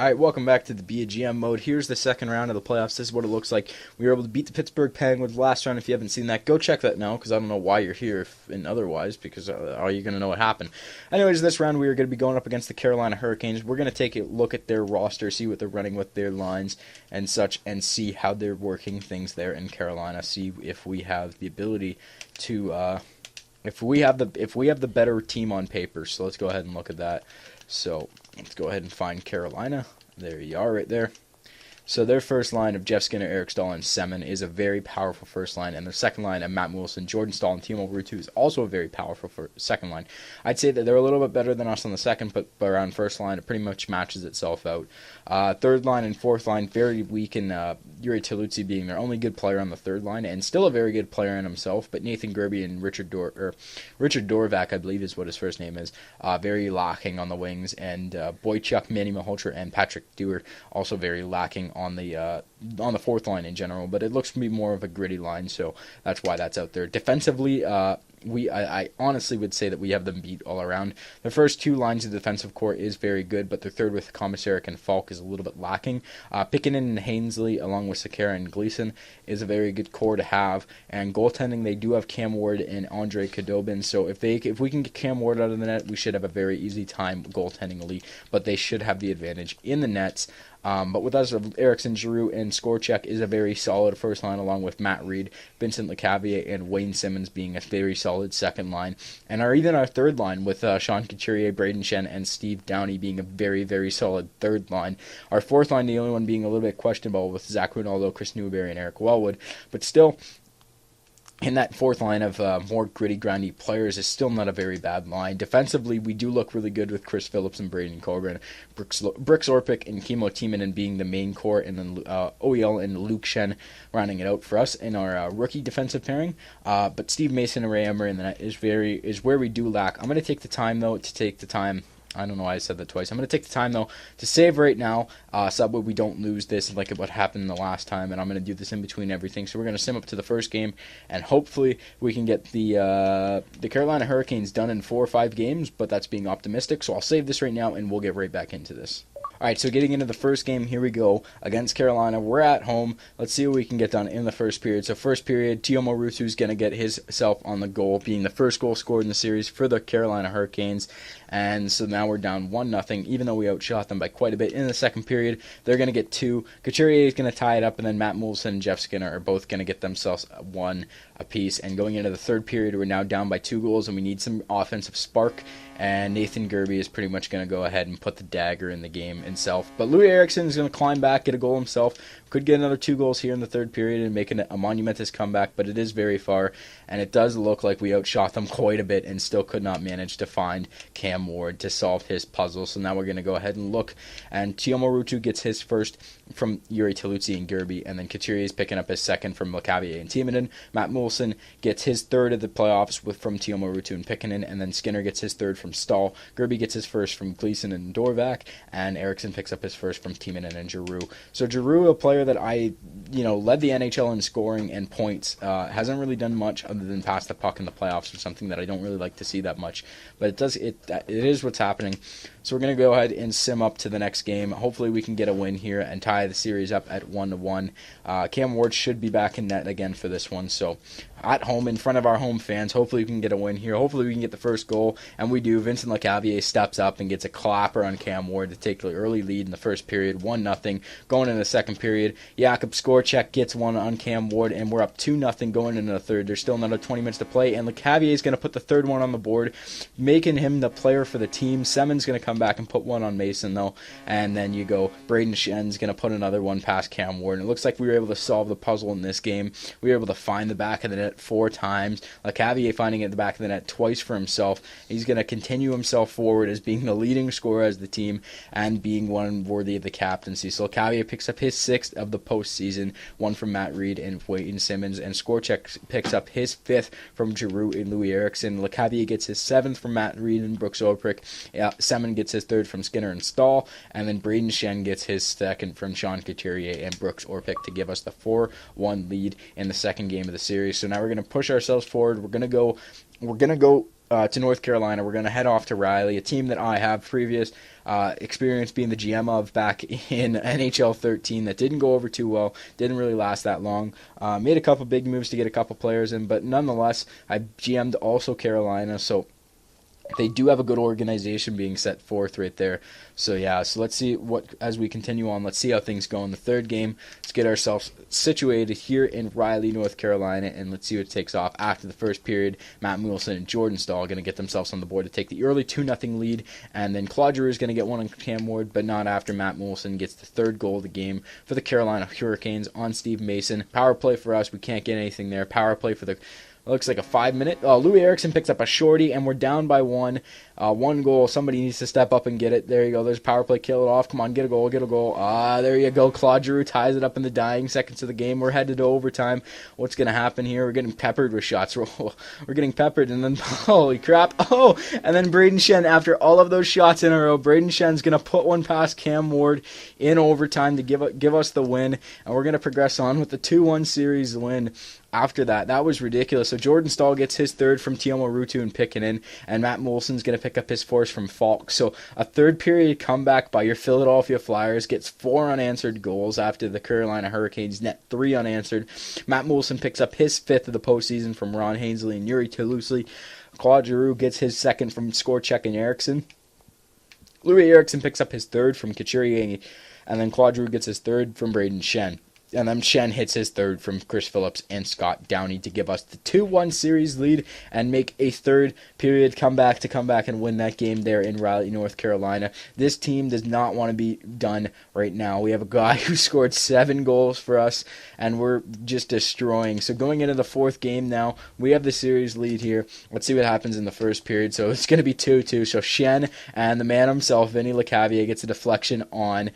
Alright, welcome back to the Be a GM mode. Here's the second round of the playoffs. This is what it looks like. We were able to beat the Pittsburgh Penguins last round. If you haven't seen that, go check that now, because I don't know why you're here and otherwise, because are you going to know what happened? Anyways, this round we are going to be going up against the Carolina Hurricanes. We're going to take a look at their roster, see what they're running with their lines and such, and see how they're working things there in Carolina. See if we have the ability to, if we have the better team on paper. So let's go ahead and look at that. So let's go ahead and find Carolina. There you are right there. So their first line of Jeff Skinner, Eric Staal, and Semin is a very powerful first line. And their second line of Matt Wilson, Jordan Staal, and Timo Ruutu is also a very powerful second line. I'd say that they're a little bit better than us on the second, but around first line, it pretty much matches itself out. Third line and fourth line, very weak in Jiri Tolutsi being their only good player on the third line, and still a very good player in himself. But Nathan Gerbe and Richard Dorvac, I believe is what his first name is, very lacking on the wings. And Boychuk, Manny Malhotra, and Patrick Dewar also very lacking on the fourth line in general, but it looks to be more of a gritty line, so that's why that's out there. Defensively, I honestly would say that we have them beat all around. The first two lines of the defensive core is very good, but the third with Komisarek and Falk is a little bit lacking. Pickenen and Hainsley, along with Sekera and Gleason, is a very good core to have. And goaltending, they do have Cam Ward and Andre Khudobin, so if we can get Cam Ward out of the net, we should have a very easy time goaltending elite, but they should have the advantage in the nets. But with us, Eriksson, Giroux, and Skorchek is a very solid first line, along with Matt Reed, Vincent Lecavalier, and Wayne Simmons being a very solid second line. And even our third line with Sean Couturier, Braden Shen, and Steve Downey being a very, very solid third line. Our fourth line, the only one being a little bit questionable with Zach Rinaldo, Chris Newberry, and Eric Wellwood. But still, in that fourth line of more gritty, grindy players is still not a very bad line. Defensively, we do look really good with Chris Phillips and Braden Coburn, Brooks Orpik and Kimmo Timonen being the main core, and then OEL and Luke Shen rounding it out for us in our rookie defensive pairing. But Steve Mason and Ray Emery in the net is where we do lack. I'm going to take the time, though, I don't know why I said that twice. I'm going to take the time, though, to save right now, so that way we don't lose this like what happened the last time, and I'm going to do this in between everything. So we're going to sim up to the first game, and hopefully we can get the Carolina Hurricanes done in 4 or 5 games, but that's being optimistic. So I'll save this right now, and we'll get right back into this. Alright, so getting into the first game, here we go, against Carolina. We're at home. Let's see what we can get done in the first period. So first period, Timo Ruutu is going to get himself on the goal, being the first goal scored in the series for the Carolina Hurricanes. And so now we're down 1-0, even though we outshot them by quite a bit. In the second period, they're going to get 2. Couturier is going to tie it up, and then Matt Moulson and Jeff Skinner are both going to get themselves 1 apiece. And going into the third period, we're now down by 2 goals, and we need some offensive spark. And Nathan Gerbe is pretty much going to go ahead and put the dagger in the game himself. But Louis Eriksson is going to climb back, get a goal himself. Could get another 2 goals here in the third period and make a monumentous comeback, but it is very far. And it does look like we outshot them quite a bit and still could not manage to find Cam Ward to solve his puzzle. So now we're going to go ahead and look. And Timo Ruutu gets his first from Jiri Tolutsi and Gerbe, and then Couturier is picking up his second from Lecavalier and Timonen. Matt Moulson gets his third of the playoffs from Timo Ruutu and Pickenen, and then Skinner gets his third from Staal. Gerbe gets his first from Gleason and Dorvac, and Eriksson picks up his first from Timonen and Giroux. So Giroux, a player that I led the NHL in scoring and points, hasn't really done much other than pass the puck in the playoffs, or something that I don't really like to see that much. But it is what's happening. So we're going to go ahead and sim up to the next game. Hopefully we can get a win here and tie the series up at 1-1. Cam Ward should be back in net again for this one. So at home, in front of our home fans, hopefully we can get a win here. Hopefully we can get the first goal, and we do. Vincent Lecavalier steps up and gets a clapper on Cam Ward to take the early lead in the first period, 1-0. Going into the second period, Jakub Skorchek gets one on Cam Ward, and we're up 2-0 going into the third. There's still another 20 minutes to play, and Lecavalier is going to put the third one on the board, making him the player for the team. Semin's going to come back and put one on Mason, though, and then you go, Braden Shen's going to put another one past Cam Ward. And it looks like we were able to solve the puzzle in this game. We were able to find the back of the net 4 times. Lecavalier finding it at the back of the net twice for himself. He's going to continue himself forward as being the leading scorer as the team and being one worthy of the captaincy. So Lecavalier picks up his 6th of the postseason, one from Matt Reed and Wayne Simmons, and Skorchek picks up his 5th from Giroux and Louis Eriksson. Lecavalier gets his 7th from Matt Reed and Brooks Orpik. Semin gets his 3rd from Skinner and Staal, and then Braden Shen gets his 2nd from Sean Couturier and Brooks Orpik to give us the 4-1 lead in the second game of the series. So now we're going to push ourselves forward. We're going to go to North Carolina. We're going to head off to Riley, a team that I have previous experience being the GM of back in NHL 13 that didn't go over too well, didn't really last that long. Made a couple big moves to get a couple players in, but nonetheless, I GM'd also Carolina, so they do have a good organization being set forth right there. So yeah, so let's see as we continue on, let's see how things go in the third game. Let's get ourselves situated here in Raleigh, North Carolina, and let's see what takes off after the first period. Matt Moulson and Jordan Stahl are going to get themselves on the board to take the early 2-0 lead, and then Claude Giroux is going to get one on Cam Ward, but not after Matt Moulson gets the third goal of the game for the Carolina Hurricanes on Steve Mason. Power play for us, we can't get anything there. Power play for the looks like a 5-minute. Louis Eriksson picks up a shorty, and we're down by one. One goal. Somebody needs to step up and get it. There you go. There's power play. Kill it off. Come on, get a goal. Get a goal. There you go. Claude Giroux ties it up in the dying seconds of the game. We're headed to overtime. What's going to happen here? We're getting peppered with shots. We're getting peppered, and then, holy crap. And then Braden Shen, after all of those shots in a row, Braden Shen's going to put one past Cam Ward in overtime to give us the win, and we're going to progress on with the 2-1 series win. After that, that was ridiculous. So Jordan Stahl gets his third from Tiamo Ruutu and Pikkinen, and Matt Moulson's going to pick up his fourth from Falk. So a third period comeback by your Philadelphia Flyers gets 4 unanswered goals after the Carolina Hurricanes net 3 unanswered. Matt Moulson picks up his 5th of the postseason from Ron Hainsey and Yuri Toulouse. Claude Giroux gets his 2nd from Skorchek and Eriksson. Louis Eriksson picks up his 3rd from Couturier, and then Claude Giroux gets his 3rd from Braden Shen. And then Shen hits his 3rd from Chris Phillips and Scott Downey to give us the 2-1 series lead and make a third period comeback to come back and win that game there in Raleigh, North Carolina. This team does not want to be done right now. We have a guy who scored 7 goals for us, and we're just destroying. So going into the 4th game now, we have the series lead here. Let's see what happens in the first period. So it's going to be 2-2. So Shen and the man himself, Vinny Lecavalier, gets a deflection on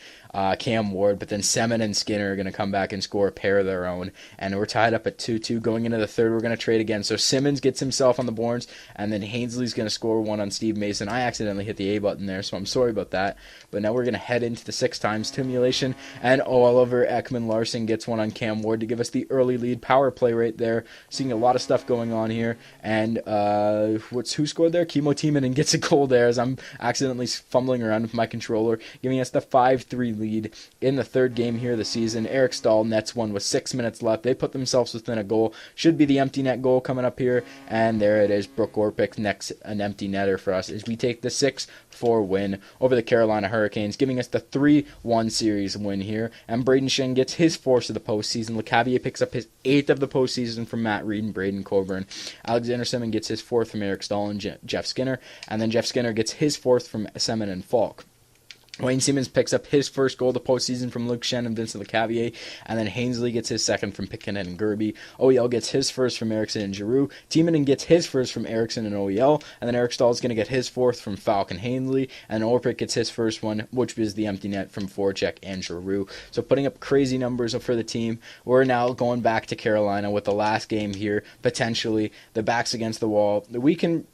Cam Ward, but then Semin and Skinner are going to come back and score a pair of their own, and we're tied up at 2-2. Going into the third, we're going to trade again. So Simmons gets himself on the boards, and then Hainsley's going to score one on Steve Mason. I accidentally hit the A button there, so I'm sorry about that. But now we're going to head into the 6x stimulation, and Oliver Ekman-Larsson gets one on Cam Ward to give us the early lead. Power play right there. Seeing a lot of stuff going on here, and who scored there? Kimmo Timonen gets a goal there as I'm accidentally fumbling around with my controller, giving us the 5-3 lead in the third game here of the season. Eric Stahl nets one with 6 minutes left. They put themselves within a goal. Should be the empty net goal coming up here, and there it is. Brooke Orpik next, an empty netter for us as we take the 6-4 win over the Carolina Hurricanes, giving us the 3-1 series win here. And Braden Shen gets his 4th of the postseason. Lecavalier picks up his 8th of the postseason from Matt Reed and Braden Coburn. Alexander Semin gets his 4th from Eric Stahl and Jeff Skinner, and then Jeff Skinner gets his 4th from Semin and Falk. Wayne Simmons picks up his first goal of the postseason from Luke Shen and Vincent Lecavalier, and then Hainsley gets his 2nd from Pikkinen and Gerby. OEL gets his 1st from Eriksson and Giroux. Timonen gets his 1st from Eriksson and OEL, and then Eric Stahl is going to get his 4th from Falk and Hainsley, and Orpik gets his 1st one, which was the empty net from Voracek and Giroux. So putting up crazy numbers for the team. We're now going back to Carolina with the last game here, potentially. The back's against the wall. We can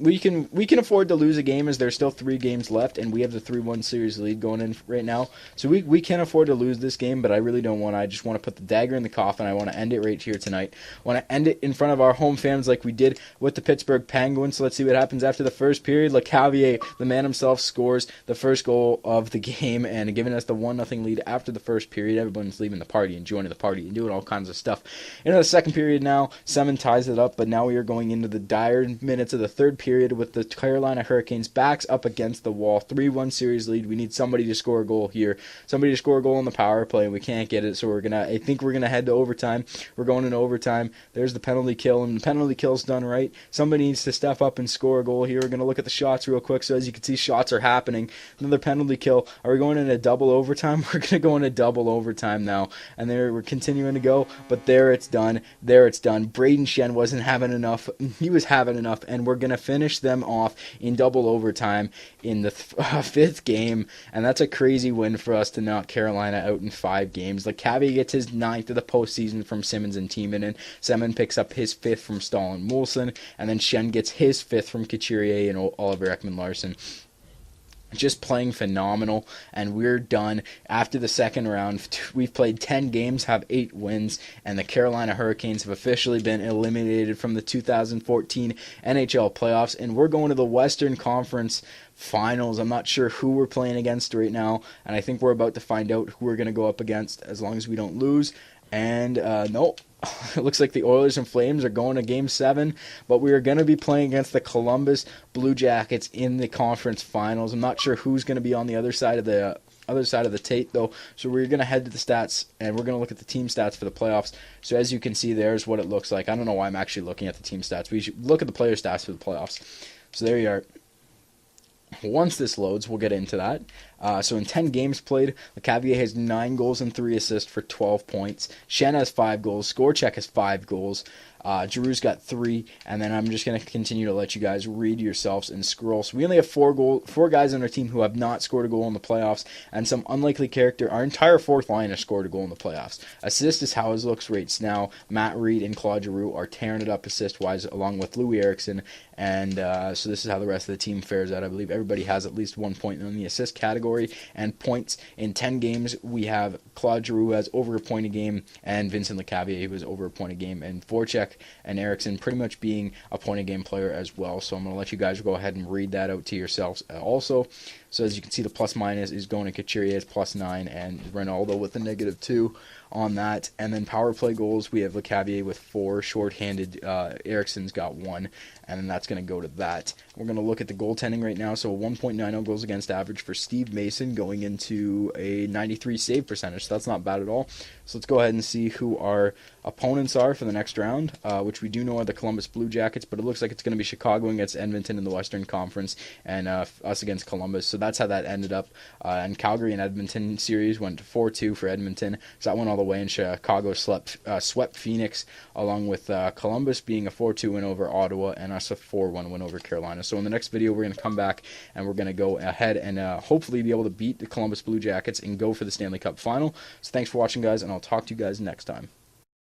afford to lose a game as there's still 3 games left, and we have the 3-1 series lead going in right now. So we can afford to lose this game, but I really don't want to. I just want to put the dagger in the coffin. I want to end it right here tonight. I want to end it in front of our home fans like we did with the Pittsburgh Penguins. So let's see what happens after the first period. Lecavalier, the man himself, scores the first goal of the game and giving us the 1-0 lead after the first period. Everyone's leaving the party and joining the party and doing all kinds of stuff. Into the second period now, Semin ties it up, but now we are going into the dire minutes of the third period with the Carolina Hurricanes backs up against the wall. 3-1 series lead. We need somebody to score a goal here. Somebody to score a goal on the power play, and we can't get it, so I think we're gonna head to overtime. We're going into overtime. There's the penalty kill, and the penalty kill's done right. Somebody needs to step up and score a goal here. We're gonna look at the shots real quick, so as you can see, shots are happening. Another penalty kill. Are we going into double overtime? We're gonna go into double overtime now, and there we're continuing to go, but there it's done. There it's done. Braden Shen wasn't having enough. He was having enough, and we're gonna finish them off in double overtime in the 5th game, and that's a crazy win for us to knock Carolina out in 5 games. Lecavalier gets his 9th of the postseason from Simmons and Timonen. Semin picks up his 5th from Stahl and Moulson, and then Shen gets his 5th from Couturier and Oliver Ekman-Larsson. just playing phenomenal, and we're done. After the second round, we've played 10 games, have 8 wins, and the Carolina Hurricanes have officially been eliminated from the 2014 NHL playoffs, and we're going to the Western Conference Finals. I'm not sure who we're playing against right now, and I think we're about to find out who we're going to go up against as long as we don't lose. And nope. It looks like the Oilers and Flames are going to Game 7, but we are going to be playing against the Columbus Blue Jackets in the conference finals. I'm not sure who's going to be on the other side of the tape, though. So we're going to head to the stats, and we're going to look at the team stats for the playoffs. So as you can see, there's what it looks like. I don't know why I'm actually looking at the team stats. We should look at the player stats for the playoffs. So there you are. Once this loads, we'll get into that. So in 10 games played, LeCavier has 9 goals and 3 assists for 12 points. Shen has 5 goals. Skorchek has 5 goals. Giroux's got 3, and then I'm just going to continue to let you guys read yourselves and scroll. So we only have 4 guys on our team who have not scored a goal in the playoffs, and some unlikely character. Our entire fourth line has scored a goal in the playoffs. Assist is how it looks right now. Matt Reed and Claude Giroux are tearing it up assist-wise, along with Louis Eriksson, and so this is how the rest of the team fares out. I believe everybody has at least 1 point in the assist category, and points in 10 games. We have Claude Giroux who has over a point a game, and Vincent LeCavier who has over a point a game, and Voracek and Eriksson pretty much being a point-a-game player as well. So I'm going to let you guys go ahead and read that out to yourselves also. So as you can see, the plus-minus is going to Couturier as +9, and Ronaldo with a -2 on that. And then power play goals, we have LeCavier with 4, short-handed. Eriksson's got 1, and then that's going to go to that. We're going to look at the goaltending right now. So a 1.90 goals against average for Steve Mason, going into a 93 save percentage. So that's not bad at all. So let's go ahead and see who our opponents are for the next round, which we do know are the Columbus Blue Jackets, but it looks like it's going to be Chicago against Edmonton in the Western Conference, and us against Columbus. So that's how that ended up. And Calgary and Edmonton series went 4-2 for Edmonton, so that went all the way, and Chicago swept Phoenix, along with Columbus being a 4-2 win over Ottawa, and us a 4-1 win over Carolina. So in the next video, we're going to come back, and we're going to go ahead and hopefully be able to beat the Columbus Blue Jackets and go for the Stanley Cup Final. So thanks for watching, guys, and I'll talk to you guys next time.